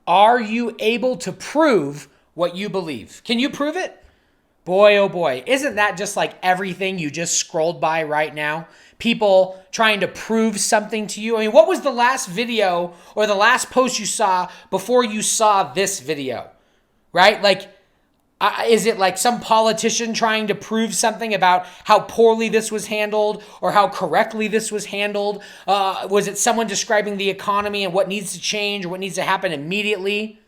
Are you able to prove what you believe? Can you prove it? Boy, oh boy, isn't that just like everything you just scrolled by right now? People trying to prove something to you. I mean, what was the last video or the last post you saw before you saw this video, right? Like, is it like some politician trying to prove something about how poorly this was handled or how correctly this was handled? Was it someone describing the economy and what needs to change or what needs to happen immediately?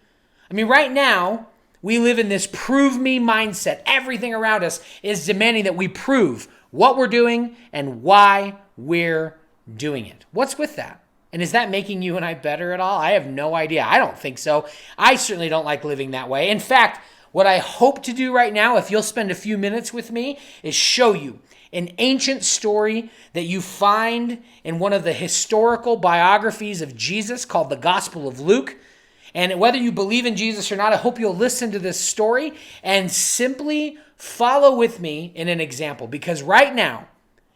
I mean, right now, we live in this prove me mindset. Everything around us is demanding that we prove what we're doing and why we're doing it. What's with that? And is that making you and I better at all? I have no idea. I don't think so. I certainly don't like living that way. In fact, what I hope to do right now, if you'll spend a few minutes with me, is show you an ancient story that you find in one of the historical biographies of Jesus called the Gospel of Luke. And whether you believe in Jesus or not, I hope you'll listen to this story and simply follow with me in an example. Because right now,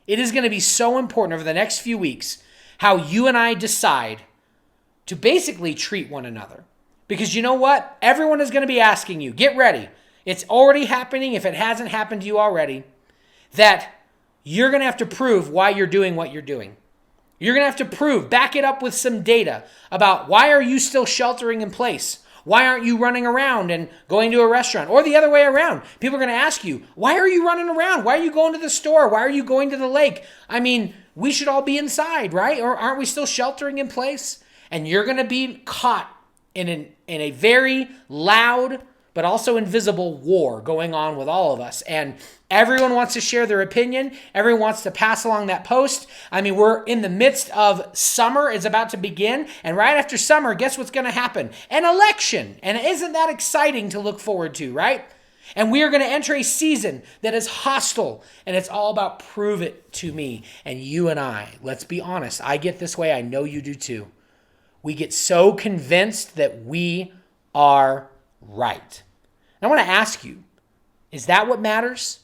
it is going to be so important over the next few weeks how you and I decide to basically treat one another. Because you know what? Everyone is going to be asking you, get ready. It's already happening, if it hasn't happened to you already, that you're going to have to prove why you're doing what you're doing. You're going to have to prove, back it up with some data about why are you still sheltering in place? Why aren't you running around and going to a restaurant? Or the other way around. People are going to ask you, why are you running around? Why are you going to the store? Why are you going to the lake? I mean, we should all be inside, right? Or aren't we still sheltering in place? And you're going to be caught in a very loud but also invisible war going on with all of us. And everyone wants to share their opinion. Everyone wants to pass along that post. I mean, we're in the midst of summer is about to begin. And right after summer, guess what's going to happen? An election. And isn't that exciting to look forward to, right? And we are going to enter a season that is hostile. And it's all about prove it to me. And you and I, let's be honest, I get this way. I know you do too. We get so convinced that we are right. And I want to ask you, is that what matters?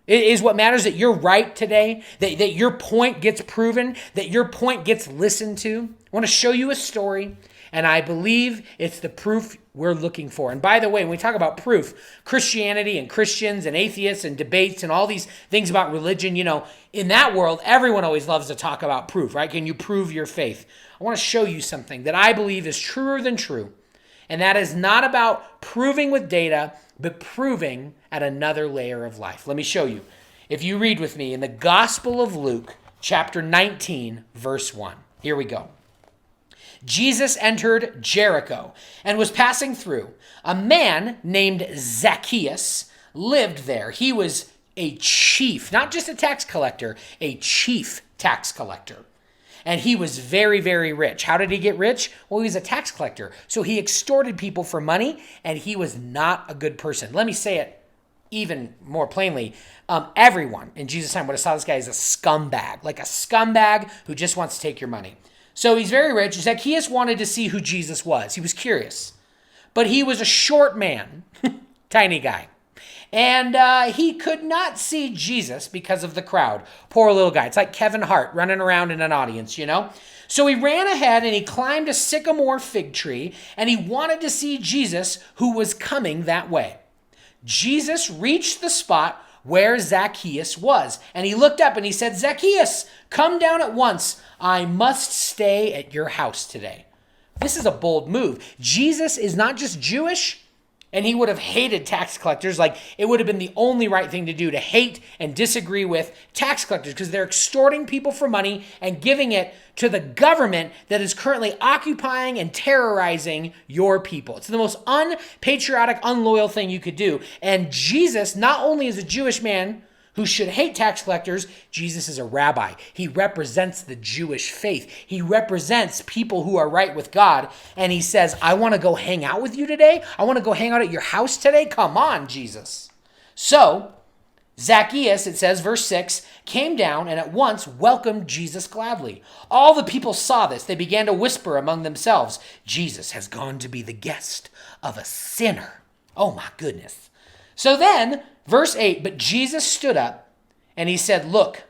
Is what matters that you're right today, that your point gets proven, that your point gets listened to? I want to show you a story, and I believe it's the proof we're looking for. And by the way, when we talk about proof, Christianity and Christians and atheists and debates and all these things about religion, you know, in that world, everyone always loves to talk about proof, right? Can you prove your faith? I want to show you something that I believe is truer than true. And that is not about proving with data, but proving at another layer of life. Let me show you. If you read with me in the Gospel of Luke, chapter 19, verse 1. Here we go. Jesus entered Jericho and was passing through. A man named Zacchaeus lived there. He was a chief, not just a tax collector, a chief tax collector. And he was very, very rich. How did he get rich? Well, he was a tax collector. So he extorted people for money, and he was not a good person. Let me say it even more plainly. Everyone in Jesus' time would have saw this guy as a scumbag, like a scumbag who just wants to take your money. So he's very rich. Zacchaeus wanted to see who Jesus was. He was curious. But he was a short man, tiny guy. And he could not see Jesus because of the crowd. Poor little guy. It's like Kevin Hart running around in an audience, you know? So he ran ahead and he climbed a sycamore fig tree and he wanted to see Jesus who was coming that way. Jesus reached the spot where Zacchaeus was. And he looked up and he said, Zacchaeus, come down at once. I must stay at your house today. This is a bold move. Jesus is not just Jewish, and he would have hated tax collectors. Like, it would have been the only right thing to do, to hate and disagree with tax collectors because they're extorting people for money and giving it to the government that is currently occupying and terrorizing your people. It's the most unpatriotic, unloyal thing you could do. And Jesus, not only is a Jewish man who should hate tax collectors, Jesus is a rabbi. He represents the Jewish faith. He represents people who are right with God. And he says, I want to go hang out with you today. I want to go hang out at your house today. Come on, Jesus. So Zacchaeus, it says, verse 6, came down and at once welcomed Jesus gladly. All the people saw this. They began to whisper among themselves, Jesus has gone to be the guest of a sinner. Oh my goodness. So then, verse 8, but Jesus stood up and he said, look,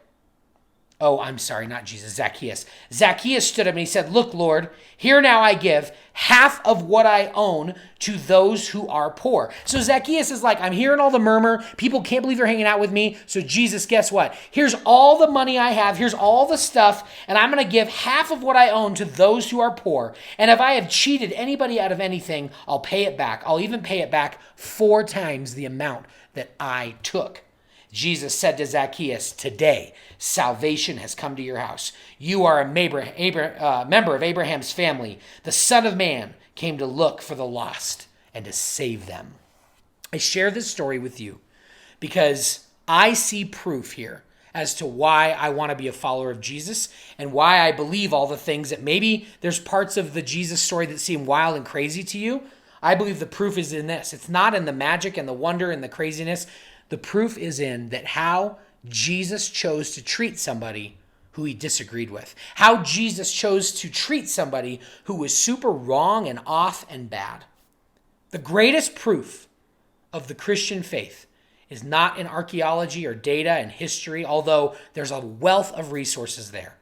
Oh, I'm sorry, not Jesus, Zacchaeus. Zacchaeus stood up and he said, "Look, Lord, here now I give half of what I own to those who are poor." So Zacchaeus is like, I'm hearing all the murmur. People can't believe you're hanging out with me. So Jesus, guess what? Here's all the money I have. Here's all the stuff. And I'm going to give half of what I own to those who are poor. And if I have cheated anybody out of anything, I'll pay it back. I'll even pay it back 4 times the amount that I took. Jesus said to Zacchaeus, "Today, salvation has come to your house. You are a member of Abraham's family. The Son of Man came to look for the lost and to save them." I share this story with you because I see proof here as to why I want to be a follower of Jesus and why I believe all the things that maybe there's parts of the Jesus story that seem wild and crazy to you. I believe the proof is in this. It's not in the magic and the wonder and the craziness. The proof is in that how Jesus chose to treat somebody who he disagreed with. How Jesus chose to treat somebody who was super wrong and off and bad. The greatest proof of the Christian faith is not in archaeology or data and history, although there's a wealth of resources there.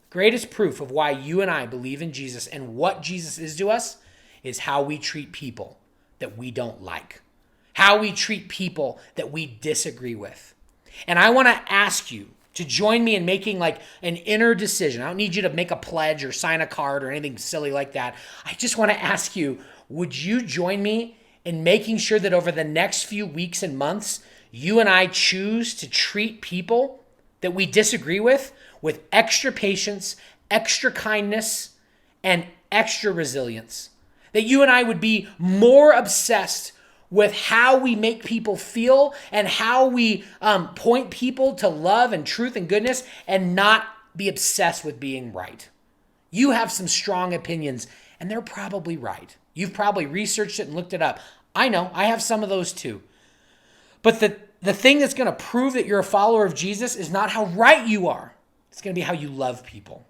The greatest proof of why you and I believe in Jesus and what Jesus is to us is how we treat people that we don't like. How we treat people that we disagree with. And I want to ask you to join me in making like an inner decision. I don't need you to make a pledge or sign a card or anything silly like that. I just want to ask you, would you join me in making sure that over the next few weeks and months, you and I choose to treat people that we disagree with extra patience, extra kindness, and extra resilience? That you and I would be more obsessed with how we make people feel and how we point people to love and truth and goodness and not be obsessed with being right. You have some strong opinions and they're probably right. You've probably researched it and looked it up. I know, I have some of those too. But the thing that's going to prove that you're a follower of Jesus is not how right you are. It's going to be how you love people.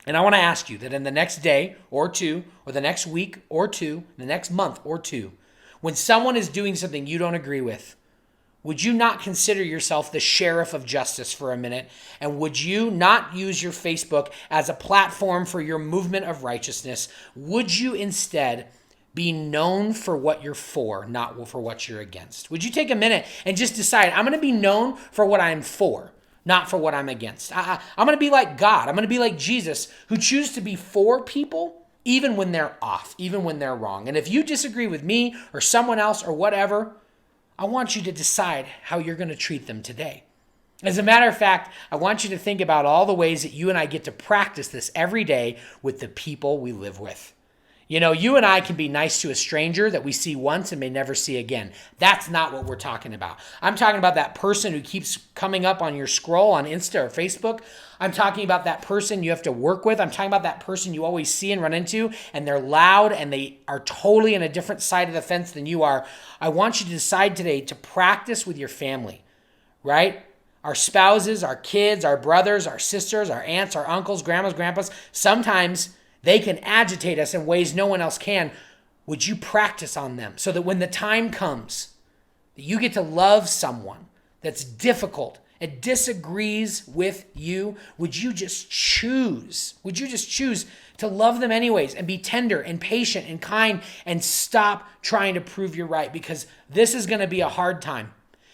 And I want to ask you that in the next day or two, or the next week or two, the next month or two, when someone is doing something you don't agree with, would you not consider yourself the sheriff of justice for a minute? And would you not use your Facebook as a platform for your movement of righteousness? Would you instead be known for what you're for, not for what you're against? Would you take a minute and just decide, I'm going to be known for what I'm for, not for what I'm against? I'm going to be like God. I'm going to be like Jesus, who chooses to be for people even when they're off, even when they're wrong. And if you disagree with me or someone else or whatever, I want you to decide how you're going to treat them today. As a matter of fact, I want you to think about all the ways that you and I get to practice this every day with the people we live with. You know, you and I can be nice to a stranger that we see once and may never see again. That's not what we're talking about. I'm talking about that person who keeps coming up on your scroll on Insta or Facebook. I'm talking about that person you have to work with. I'm talking about that person you always see and run into, and they're loud and they are totally on a different side of the fence than you are. I want you to decide today to practice with your family, right? Our spouses, our kids, our brothers, our sisters, our aunts, our uncles, grandmas, grandpas. Sometimes they can agitate us in ways no one else can. Would you practice on them so that when the time comes that you get to love someone that's difficult and disagrees with you, would you just choose to love them anyways and be tender and patient and kind and stop trying to prove you're right? Because this is going to be a hard time.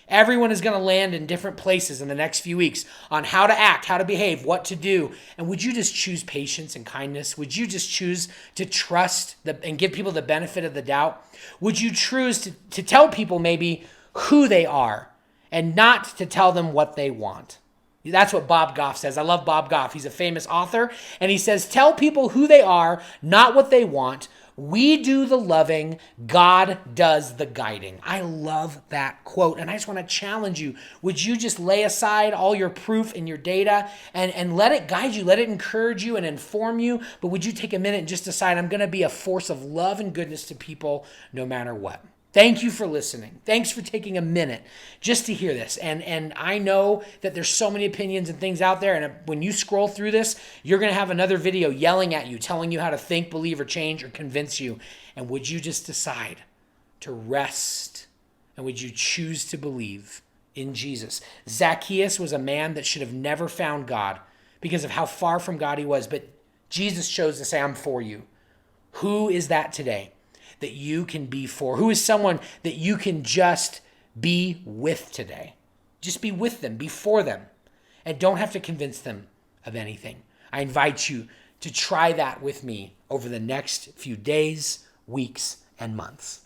Everyone is going to land in different places in the next few weeks on how to act, how to behave, what to do. And would you just choose patience and kindness? Would you just choose to trust and give people the benefit of the doubt? Would you choose to tell people maybe who they are and not to tell them what they want? That's what Bob Goff says. I love Bob Goff. He's a famous author. And he says, tell people who they are, not what they want. We do the loving, God does the guiding. I love that quote. And I just want to challenge you. Would you just lay aside all your proof and your data and let it guide you, let it encourage you and inform you? But would you take a minute and just decide, I'm going to be a force of love and goodness to people no matter what? Thank you for listening. Thanks for taking a minute just to hear this. And I know that there's so many opinions and things out there. And when you scroll through this, you're going to have another video yelling at you, telling you how to think, believe, or change, or convince you. And would you just decide to rest? And would you choose to believe in Jesus. Zacchaeus was a man that should have never found God because of how far from God he was, but Jesus chose to say, I'm for you. Who is that today that you can be for? Who is someone that you can just be with today? Just be with them, be for them, and don't have to convince them of anything. I invite you to try that with me over the next few days, weeks, and months.